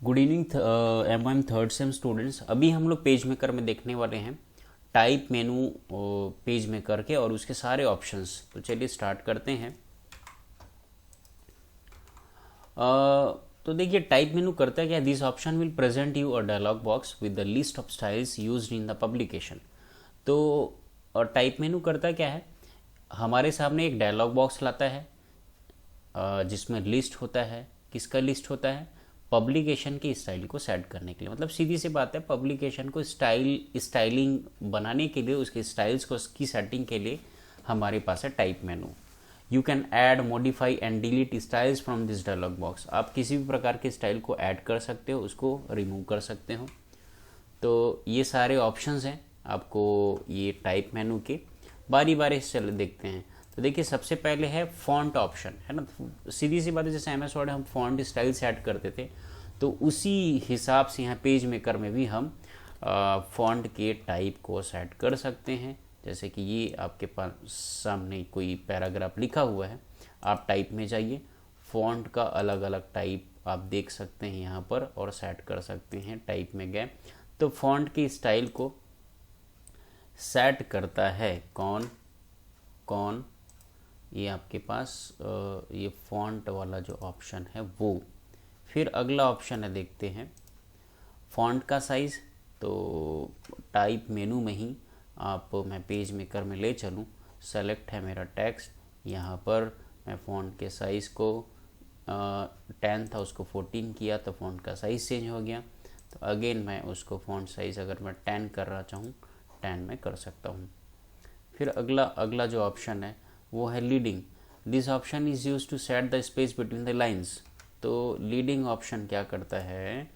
Good evening M third sem students. अभी हम लोग पेज मेकर में देखने वाले हैं टाइप मेनू पेज मेकर के और उसके सारे ऑप्शंस। तो चलिए स्टार्ट करते हैं। तो देखिए टाइप मेनू करता है क्या, this option will present you a dialog box with the list of styles used in the publication. तो और टाइप मेनू करता क्या है, हमारे सामने एक डायलॉग बॉक्स लाता है जिसमें लिस्ट होता है। किसका लिस्ट होता है? पब्लिकेशन की स्टाइल को सेट करने के लिए। मतलब सीधी सी बात है, पब्लिकेशन को स्टाइलिंग बनाने के लिए, उसके स्टाइल्स को की सेटिंग के लिए हमारे पास है type menu. You can add, modify and delete styles from this dialog box. आप किसी भी प्रकार के स्टाइल को ऐड कर सकते हो, उसको रिमूव कर सकते हो। तो ये सारे ऑप्शंस हैं आपको ये टाइप मेनू के। बारी बारी से चले देखते हैं। तो देखिए सबसे पहले है फॉन्ट ऑप्शन, है ना। सीधी सी बात है, जैसे MS वर्ड हम फॉन्ट स्टाइल सेट करते थे, तो उसी हिसाब से यहाँ पेज मेकर में भी हम फॉन्ट के टाइप को सेट कर सकते हैं। जैसे कि ये आपके पास सामने कोई पैराग्राफ लिखा हुआ है, आप टाइप में जाइए, फॉन्ट का अलग अलग टाइप आप देख सकते हैं यहाँ पर और सेट कर सकते हैं। टाइप में गए तो फॉन्ट की स्टाइल को सेट करता है कौन कौन, ये आपके पास ये फॉन्ट वाला जो ऑप्शन है वो। फिर अगला ऑप्शन है, देखते हैं फॉन्ट का साइज़। तो टाइप मेनू में ही आप, मैं पेज मेकर में ले चलूँ, सेलेक्ट है मेरा टेक्स्ट, यहाँ पर मैं फ़ॉन्ट के साइज़ को 10 था उसको 14 किया तो फ़ॉन्ट का साइज़ चेंज हो गया। तो अगेन मैं उसको फ़ॉन्ट साइज़ अगर मैं 10 करना चाहूँ 10 में कर सकता हूँ। फिर अगला अगला जो ऑप्शन है वो है leading. This option is use to set the space between the lines. तो लीडिंग ऑप्शन क्या करता है,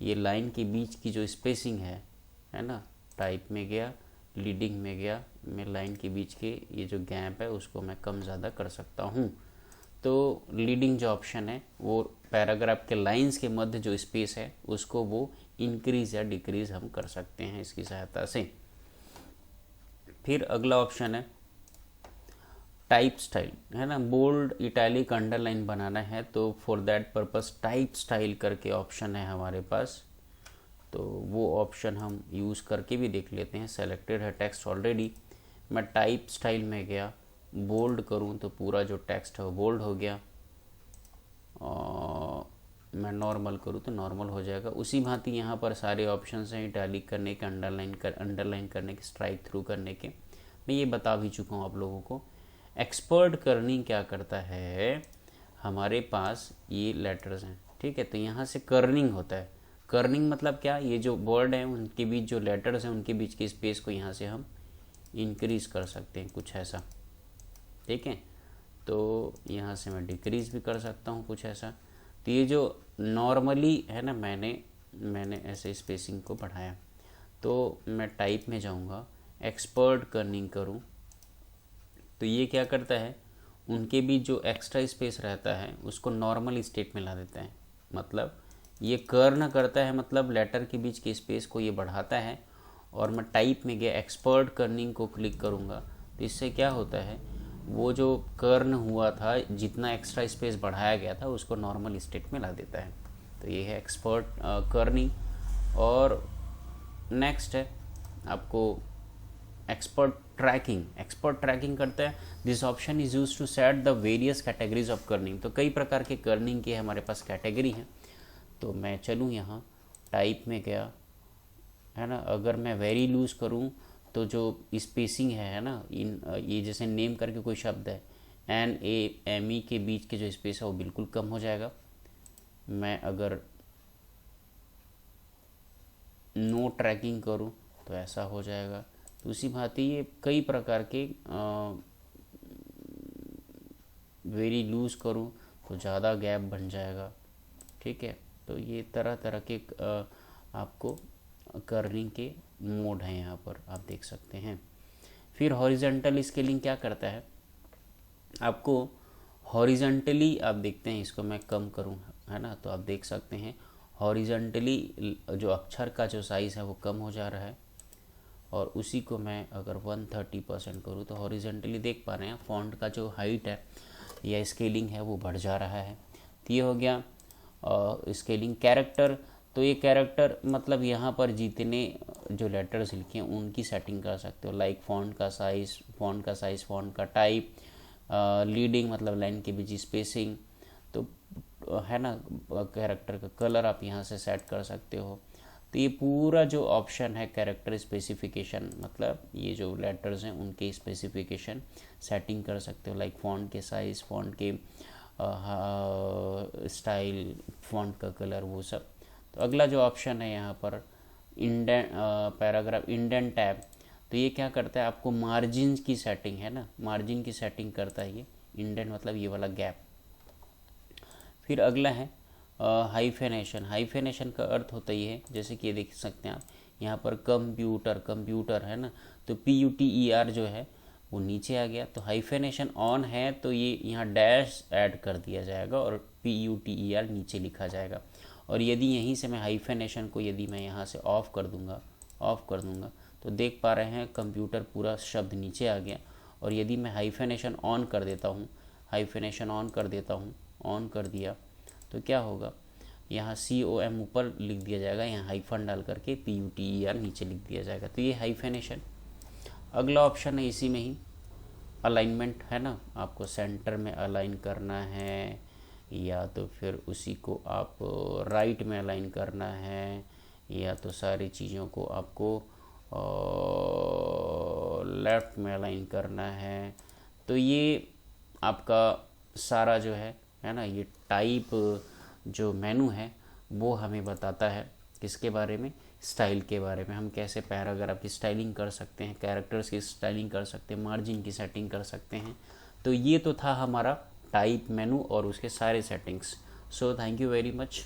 ये लाइन के बीच की जो स्पेसिंग है ना, टाइप में गया, लीडिंग में गया, मैं लाइन के बीच के ये जो गैप है उसको मैं कम ज़्यादा कर सकता हूँ। तो लीडिंग जो ऑप्शन है वो पैराग्राफ के लाइंस के मध्य जो स्पेस है उसको वो इंक्रीज या डिक्रीज हम कर सकते हैं इसकी सहायता से। फिर अगला ऑप्शन है टाइप स्टाइल, है ना। बोल्ड, इटैलिक, अंडरलाइन बनाना है तो for that purpose type style करके ऑप्शन है हमारे पास। तो वो ऑप्शन हम यूज़ करके भी देख लेते हैं। सेलेक्टेड है टेक्स्ट ऑलरेडी, मैं टाइप स्टाइल में गया, बोल्ड करूँ तो पूरा जो टेक्स्ट है वो बोल्ड हो गया, और मैं नॉर्मल करूँ तो नॉर्मल हो जाएगा। उसी भांति यहाँ पर सारे ऑप्शन हैं, इटैलिक करने के, अंडरलाइन करने के, स्ट्राइक थ्रू करने के। मैं ये बता भी चुका हूँ आप लोगों को। एक्सपर्ट कर्निंग क्या करता है, हमारे पास ये लेटर्स हैं, ठीक है, तो यहाँ से कर्निंग होता है। कर्निंग मतलब क्या, ये जो वर्ड हैं उनके बीच जो लेटर्स हैं उनके बीच के स्पेस को यहाँ से हम इंक्रीज कर सकते हैं, कुछ ऐसा, ठीक है। तो यहाँ से मैं डिक्रीज भी कर सकता हूँ कुछ ऐसा। तो ये जो नॉर्मली है ना, मैंने ऐसे स्पेसिंग को बढ़ाया। तो मैं टाइप में जाऊँगा, एक्सपर्ट कर्निंग करूँ तो ये क्या करता है, उनके बीच जो एक्स्ट्रा स्पेस रहता है उसको नॉर्मल स्टेट में ला देता है। मतलब ये कर्न करता है, मतलब लेटर के बीच के स्पेस को ये बढ़ाता है। और मैं टाइप में गया, एक्सपर्ट कर्निंग को क्लिक करूँगा तो इससे क्या होता है, वो जो कर्न हुआ था, जितना एक्स्ट्रा स्पेस बढ़ाया गया था उसको नॉर्मल स्टेट में ला देता है। तो ये है एक्सपर्ट कर्निंग। और नेक्स्ट है आपको एक्सपर्ट ट्रैकिंग करता है। This option is use to set the various categories of kerning. तो कई प्रकार के कर्निंग के हमारे पास कैटेगरी हैं। तो मैं चलूँ यहाँ, टाइप में गया, है ना, अगर मैं वेरी लूज करूँ तो जो स्पेसिंग है ना, इन ये जैसे नेम करके कोई शब्द है, NAME के बीच के जो स्पेस है वो बिल्कुल कम हो जाएगा। मैं अगर नो ट्रैकिंग करूँ तो ऐसा हो जाएगा। तो उसी भांति ये कई प्रकार के, वेरी लूज़ करूँ तो ज़्यादा गैप बन जाएगा, ठीक है। तो ये तरह तरह के आपको कर्निंग के मोड हैं, यहाँ पर आप देख सकते हैं। फिर हॉरिजेंटल स्केलिंग क्या करता है, आपको हॉरिजेंटली आप देखते हैं, इसको मैं कम करूँ, है ना, तो आप देख सकते हैं हॉरिजेंटली जो अक्षर का जो साइज़ है वो कम हो जा रहा है। और उसी को मैं अगर 130% करूँ तो हॉरिजेंटली देख पा रहे हैं फॉन्ट का जो हाइट है या स्केलिंग है वो बढ़ जा रहा है। तो ये हो गया स्केलिंग कैरेक्टर, तो ये कैरेक्टर मतलब यहाँ पर जितने जो लेटर्स लिखे हैं उनकी सेटिंग कर सकते हो, लाइक फ़ॉन्ट का साइज़, फ़ॉन्ट का टाइप, लीडिंग मतलब लाइन के बीच स्पेसिंग, तो है ना, कैरेक्टर का कलर आप यहाँ से सेट कर सकते हो। तो ये पूरा जो ऑप्शन है कैरेक्टर स्पेसिफिकेशन, मतलब ये जो लेटर्स हैं उनके स्पेसिफिकेशन सेटिंग कर सकते हो, लाइक फ़ॉन्ट के साइज़, फ़ॉन्ट के स्टाइल, फ़ॉन्ट का कलर, वो सब। तो अगला जो ऑप्शन है यहाँ पर इंडेंट, पैराग्राफ इंडेंट टैब, तो ये क्या करता है, आपको मार्जिन की सेटिंग है ना, मार्जिन की सेटिंग करता है ये। इंडेंट मतलब ये वाला गैप। फिर अगला है हाइफेनेशन। हाइफेनेशन का अर्थ होता ही है, जैसे कि ये देख सकते हैं आप यहाँ पर कंप्यूटर है ना, तो PUTER जो है वो नीचे आ गया। तो हाइफेनेशन ऑन है तो ये यहाँ डैश ऐड कर दिया जाएगा और PUTER नीचे लिखा जाएगा। और यदि यहीं से मैं हाइफेनेशन को यदि मैं यहाँ से ऑफ़ कर दूँगा तो देख पा रहे हैं कंप्यूटर पूरा शब्द नीचे आ गया। और यदि मैं हाइफेनेशन ऑन कर देता हूँ, ऑन कर दिया, तो क्या होगा, यहाँ COM ऊपर लिख दिया जाएगा, यहाँ हाइफन डाल करके PUTER नीचे लिख दिया जाएगा। तो ये हाइफेनेशन। अगला ऑप्शन है इसी में ही अलाइनमेंट, है ना, आपको सेंटर में अलाइन करना है या तो फिर उसी को आप राइट में अलाइन करना है या तो सारी चीज़ों को आपको लेफ़्ट में अलाइन करना है। तो ये आपका सारा जो है ना, ये टाइप जो मेनू है वो हमें बताता है किसके बारे में, स्टाइल के बारे में। हम कैसे पैराग्राफ की स्टाइलिंग कर सकते हैं, कैरेक्टर्स की स्टाइलिंग कर सकते हैं, मार्जिन की सेटिंग कर सकते हैं। तो ये तो था हमारा टाइप मेनू और उसके सारे settings. So thank you very much.